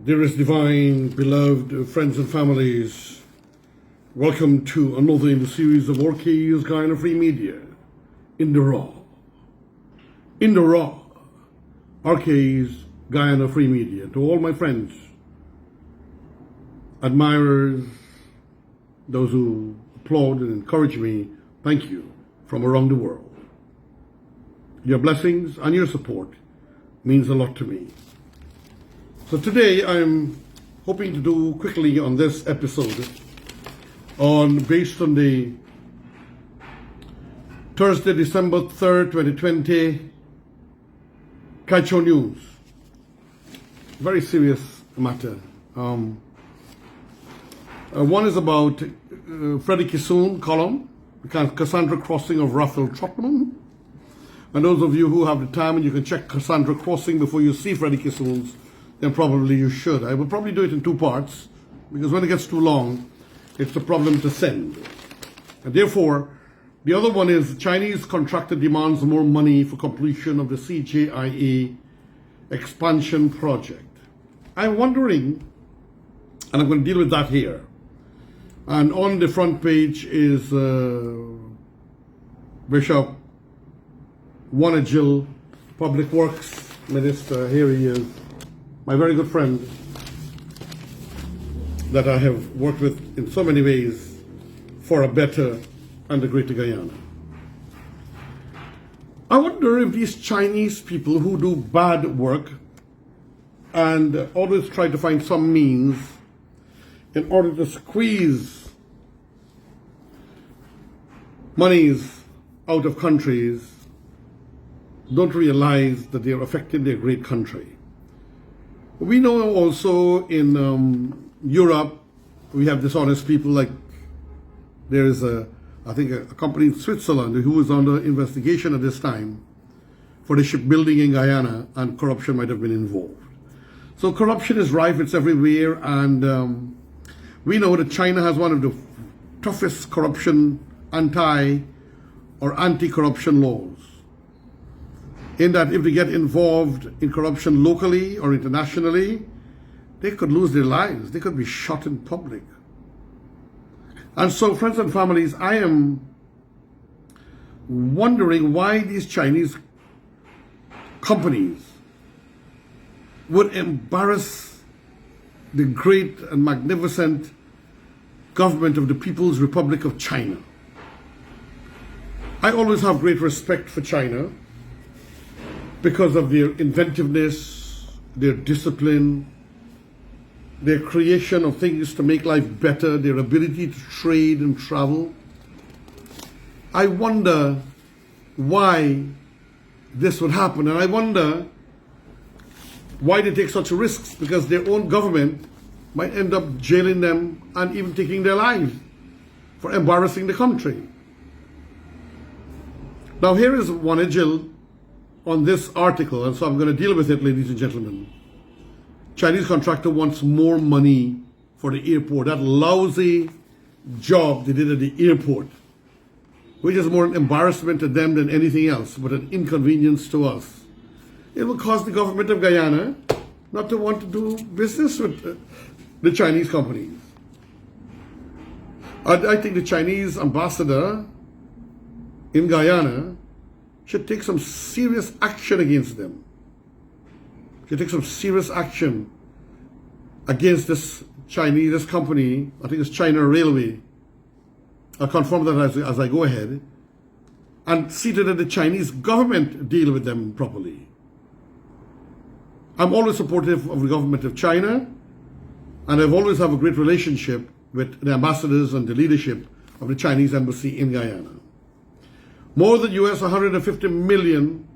Dearest divine, beloved friends and families, welcome to another in the series of RK's Guyana Free Media, In the Raw. In the Raw, RK's Guyana Free Media. To all my friends, admirers, those who applaud and encourage me, thank you from around the world. Your blessings and your support means a lot to me. So today I'm hoping to do quickly on this episode based on the Thursday, December 3rd, 2020 Kaicho News. Very serious matter. One is about Freddie Kissoon column, Cassandra Crossing of Raphael Trotman. And those of you who have the time and you can check Cassandra Crossing before you see Freddie Kissoon's, then probably you should. I will probably do it in two parts, because when it gets too long, it's a problem to send. And therefore, the other one is Chinese contractor demands more money for completion of the CJIA expansion project. I'm wondering, and I'm going to deal with that here. And on the front page is Bishop Wanajil, Public Works Minister. Here he is. My very good friend that I have worked with in so many ways for a better and a greater Guyana. I wonder if these Chinese people who do bad work and always try to find some means in order to squeeze monies out of countries don't realize that they are affecting their great country. We know also in Europe, we have dishonest people. Like there is a company in Switzerland who is under investigation at this time for the shipbuilding in Guyana, and corruption might have been involved. So corruption is rife, it's everywhere, and we know that China has one of the toughest anti-corruption laws. In that if they get involved in corruption locally or internationally, they could lose their lives. They could be shot in public. And so, friends and families, I am wondering why these Chinese companies would embarrass the great and magnificent government of the People's Republic of China. I always have great respect for China, because of their inventiveness, their discipline, their creation of things to make life better, their ability to trade and travel. I wonder why this would happen, and I wonder why they take such risks, because their own government might end up jailing them and even taking their lives for embarrassing the country. Now here is Wanajil on this article, and so I'm going to deal with it, ladies and gentlemen. Chinese contractor wants more money for the airport. That lousy job they did at the airport, which is more an embarrassment to them than anything else, but an inconvenience to us. It will cause the government of Guyana not to want to do business with the Chinese companies. I think the Chinese ambassador in Guyana should take some serious action against them. Should take some serious action against this company. I think it's China Railway. I'll confirm that as I go ahead. And see that the Chinese government deal with them properly. I'm always supportive of the government of China, and I've always have a great relationship with the ambassadors and the leadership of the Chinese embassy in Guyana. More than US $150 million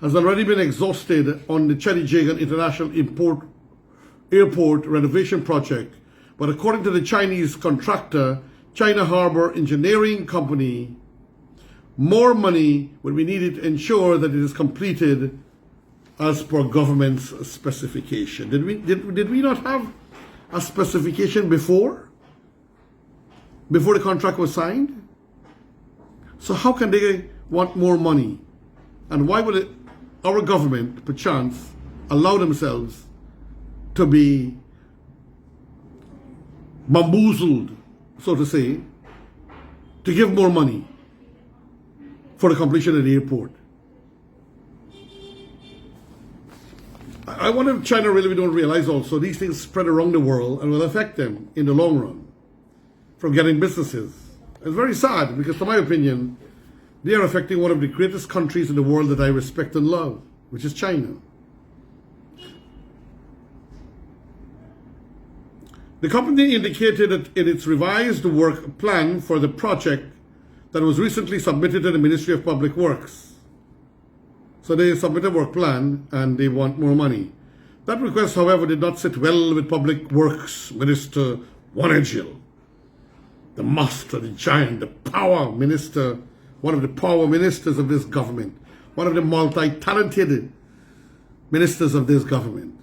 has already been exhausted on the Chedijagan International Airport renovation project. But according to the Chinese contractor, China Harbor Engineering Company, more money will be needed to ensure that it is completed as per government's specification. Did we not have a specification before the contract was signed? So how can they want more money? And why would our government, perchance, allow themselves to be bamboozled, so to say, to give more money for the completion of the airport. I wonder if China really don't realize also these things spread around the world and will affect them in the long run from getting businesses. It's very sad because, to my opinion, they are affecting one of the greatest countries in the world that I respect and love, which is China. The company indicated that in its revised work plan for the project that was recently submitted to the Ministry of Public Works. So they submitted a work plan and they want more money. That request, however, did not sit well with Public Works Minister Wanajil, the master, the giant, the power minister, one of the power ministers of this government, one of the multi-talented ministers of this government.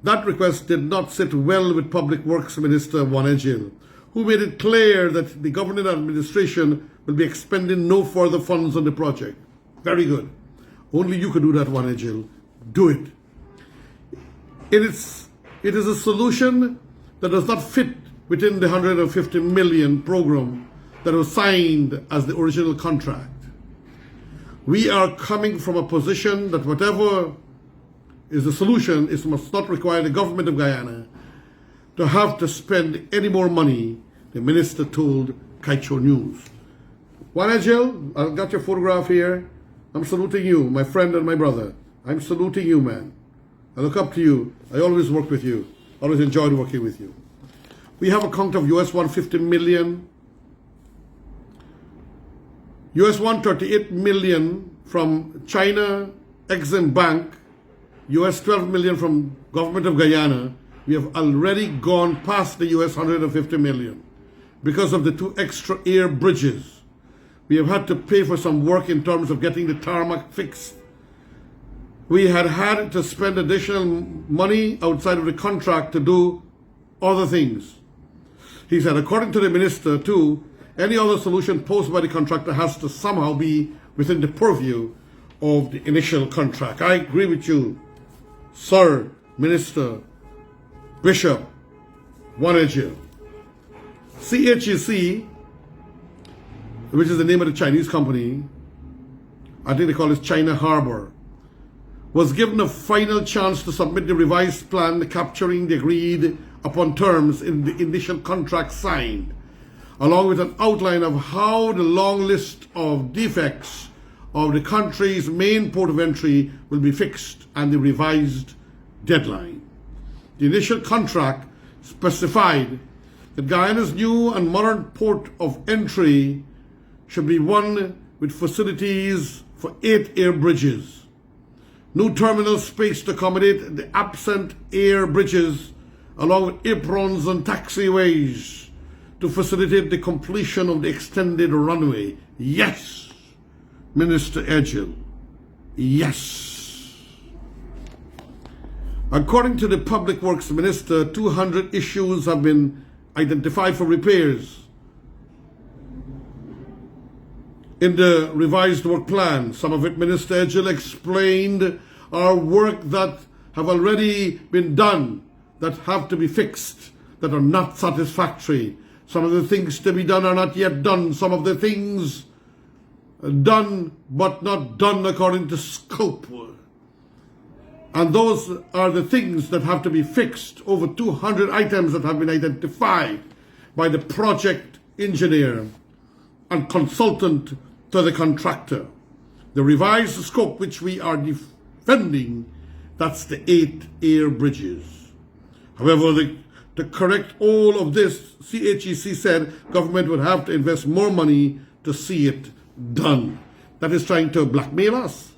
That request did not sit well with Public Works Minister Wanajil, who made it clear that the government administration will be expending no further funds on the project. Very good. Only you could do that, Wanajil. Do it. It is a solution that does not fit within the 150 million program that was signed as the original contract. We are coming from a position that whatever is the solution, it must not require the government of Guyana to have to spend any more money, the minister told Kaicho News. Wanajil, I've got your photograph here. I'm saluting you, my friend and my brother. I'm saluting you, man. I look up to you. I always work with you. Always enjoyed working with you. We have a count of US 150 million, US 138 million from China Exim Bank, US 12 million from government of Guyana. We have already gone past the US 150 million because of the 2 extra air bridges. We have had to pay for some work in terms of getting the tarmac fixed. We had to spend additional money outside of the contract to do other things. He said, according to the minister too, any other solution posed by the contractor has to somehow be within the purview of the initial contract. I agree with you, Sir Minister Bishop Wanajil. CHEC, which is the name of the Chinese company, I think they call it China Harbor, was given a final chance to submit the revised plan capturing the agreed upon terms in the initial contract signed, along with an outline of how the long list of defects of the country's main port of entry will be fixed and the revised deadline. The initial contract specified that Guyana's new and modern port of entry should be one with facilities for 8 air bridges, new terminal space to accommodate the absent air bridges, along with aprons and taxiways to facilitate the completion of the extended runway. Yes, Minister Edgell, yes. According to the Public Works Minister, 200 issues have been identified for repairs in the revised work plan. Some of it, Minister Edgell explained, are work that have already been done, that have to be fixed, that are not satisfactory. Some of the things to be done are not yet done. Some of the things done but not done according to scope. And those are the things that have to be fixed. Over 200 items that have been identified by the project engineer and consultant to the contractor. The revised scope which we are defending, that's the 8 air bridges. However, to correct all of this, CHEC said government would have to invest more money to see it done. That is trying to blackmail us.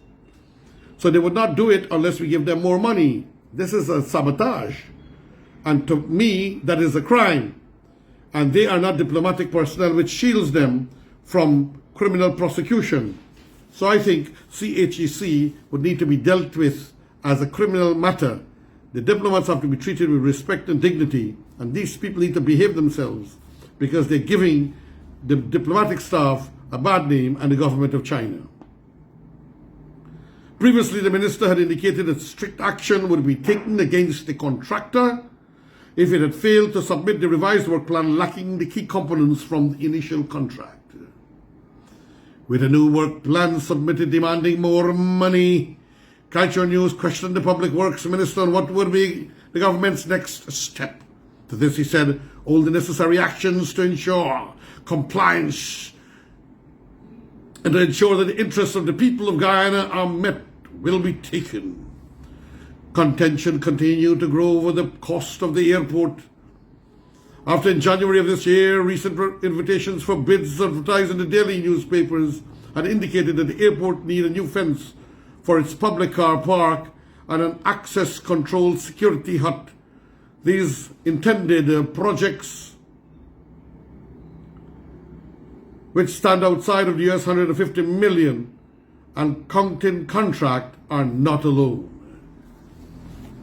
So they would not do it unless we give them more money. This is a sabotage. And to me, that is a crime. And they are not diplomatic personnel, which shields them from criminal prosecution. So I think CHEC would need to be dealt with as a criminal matter. The diplomats have to be treated with respect and dignity, and these people need to behave themselves because they're giving the diplomatic staff a bad name and the government of China. Previously, the minister had indicated that strict action would be taken against the contractor if it had failed to submit the revised work plan lacking the key components from the initial contract. With a new work plan submitted demanding more money, Culture News questioned the Public Works Minister on what would be the government's next step. To this he said, all the necessary actions to ensure compliance and to ensure that the interests of the people of Guyana are met will be taken. Contention continued to grow over the cost of the airport. After in January of this year, recent invitations for bids advertised in the daily newspapers had indicated that the airport needed a new fence for its public car park and an access control security hut. These intended projects, which stand outside of the US 150 million and counting contract, are not alone.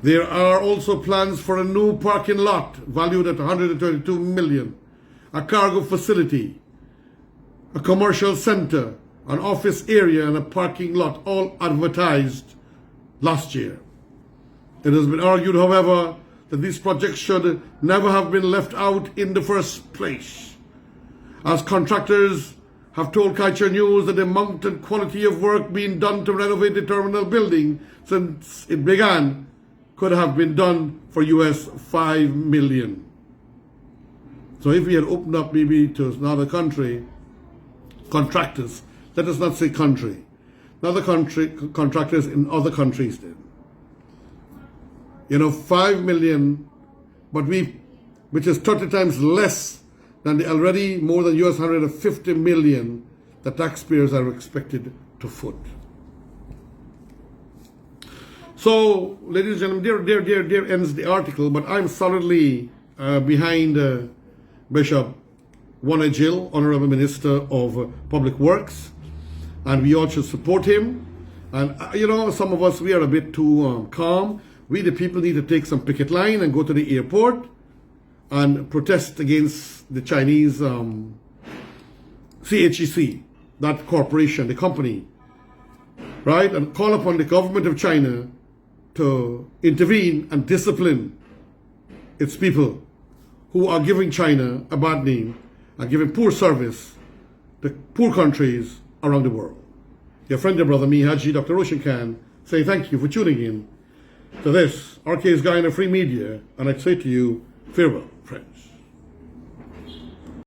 There are also plans for a new parking lot valued at 132 million, a cargo facility, a commercial center, an office area and a parking lot, all advertised last year. It has been argued, however, that these projects should never have been left out in the first place, as contractors have told Culture News that the amount and quality of work being done to renovate the terminal building since it began could have been done for US 5 million. So if we had opened up maybe to another country, contractors, let us not say country, another country, contractors in other countries did. 5 million, but which is 30 times less than the already more than US 150 million the taxpayers are expected to foot. So, ladies and gentlemen, there ends the article, but I'm solidly behind Bishop Warner Gill, Honorable Minister of Public Works, and we all should support him. And, some of us, we are a bit too calm. We, the people, need to take some picket line and go to the airport and protest against the Chinese CHEC, that corporation, the company, right? And call upon the government of China to intervene and discipline its people who are giving China a bad name and giving poor service to poor countries around the world. Your friend and brother, me, Haji Dr. Roshan Khan, say thank you for tuning in to this RK's Guyana Free Media, and I say to you, farewell, friends.